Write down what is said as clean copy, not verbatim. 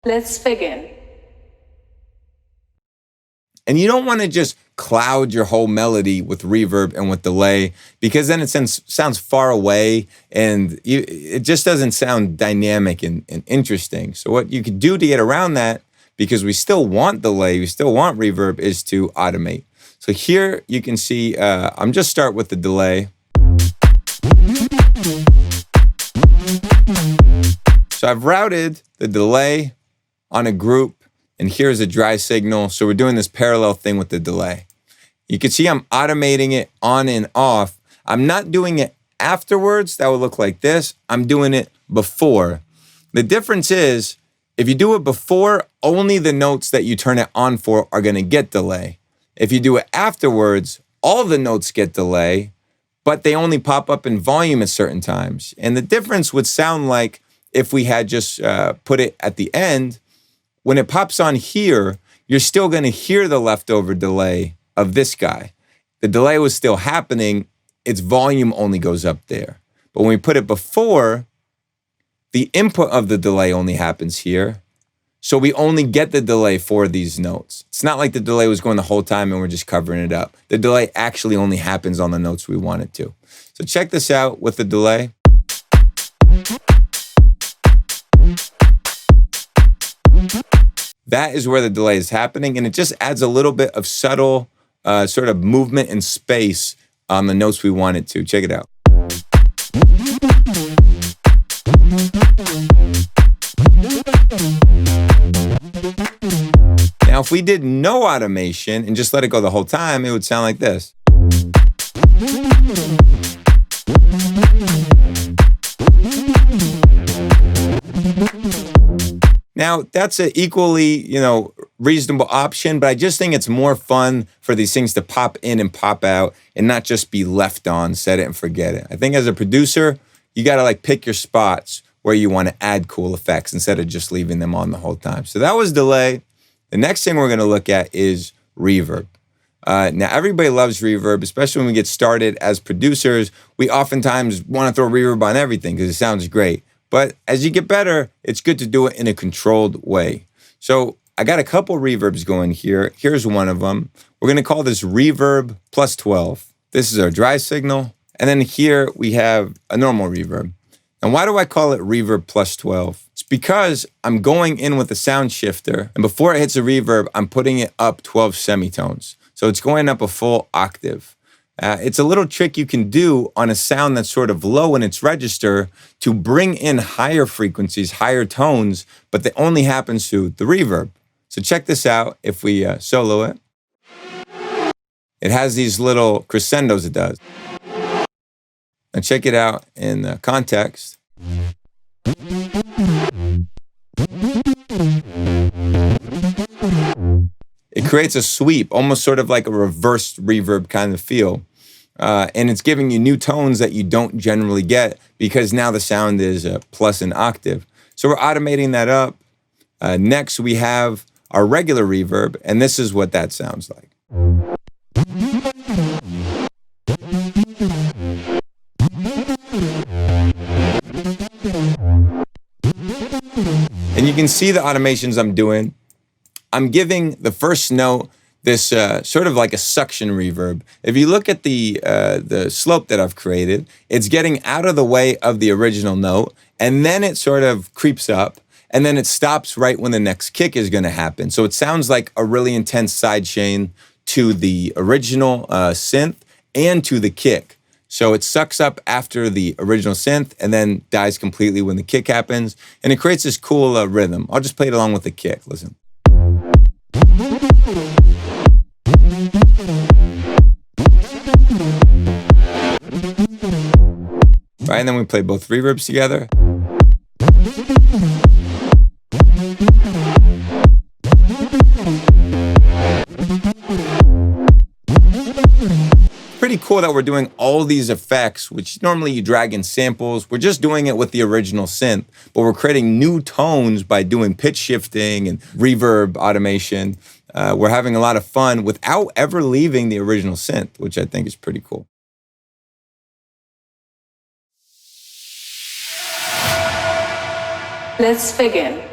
Let's begin. And you don't want to just cloud your whole melody with reverb and with delay, because then it sounds far away and it just doesn't sound dynamic and interesting. So what you could do to get around that, because we still want delay, we still want reverb, is to automate. So here you can see, I'm just start with the delay. So I've routed the delay on a group, and here's a dry signal. So we're doing this parallel thing with the delay. You can see I'm automating it on and off. I'm not doing it afterwards. That would look like this. I'm doing it before. The difference is, if you do it before, only the notes that you turn it on for are going to get delay. If you do it afterwards, all the notes get delay, but they only pop up in volume at certain times. And the difference would sound like if we had just put it at the end. When it pops on here, you're still going to hear the leftover delay of this guy. The delay was still happening. Its volume only goes up there. But when we put it before, the input of the delay only happens here. So we only get the delay for these notes. It's not like the delay was going the whole time and we're just covering it up. The delay actually only happens on the notes we want it to. So check this out with the delay. That is where the delay is happening, and it just adds a little bit of subtle sort of movement and space on the notes we want it to. Check it out. Now, if we did no automation and just let it go the whole time, it would sound like this. Now, that's an equally, reasonable option, but I just think it's more fun for these things to pop in and pop out and not just be left on, set it and forget it. I think as a producer, you got to pick your spots where you want to add cool effects instead of just leaving them on the whole time. So that was delay. The next thing we're going to look at is reverb. Now, everybody loves reverb, especially when we get started as producers. We oftentimes want to throw reverb on everything because it sounds great. But as you get better, it's good to do it in a controlled way. So I got a couple reverbs going here. Here's one of them. We're going to call this reverb plus 12. This is our dry signal. And then here we have a normal reverb. And why do I call it reverb plus 12? It's because I'm going in with a sound shifter, and before it hits a reverb, I'm putting it up 12 semitones. So it's going up a full octave. It's a little trick you can do on a sound that's sort of low in its register to bring in higher frequencies, higher tones, but that only happens through the reverb. So check this out if we solo it. It has these little crescendos it does. Now check it out in context. It creates a sweep, almost sort of like a reversed reverb kind of feel. And it's giving you new tones that you don't generally get because now the sound is plus an octave. So we're automating that up. Next, we have our regular reverb, and this is what that sounds like. And you can see the automations I'm doing. I'm giving the first note this sort of like a suction reverb. If you look at the slope that I've created, it's getting out of the way of the original note, and then it sort of creeps up, and then it stops right when the next kick is going to happen. So it sounds like a really intense sidechain to the original synth and to the kick. So it sucks up after the original synth and then dies completely when the kick happens, and it creates this cool rhythm. I'll just play it along with the kick. Listen. Right, and then we play both reverbs together. Pretty cool that we're doing all these effects, which normally you drag in samples. We're just doing it with the original synth, but we're creating new tones by doing pitch shifting and reverb automation. We're having a lot of fun without ever leaving the original synth, which I think is pretty cool. Let's begin.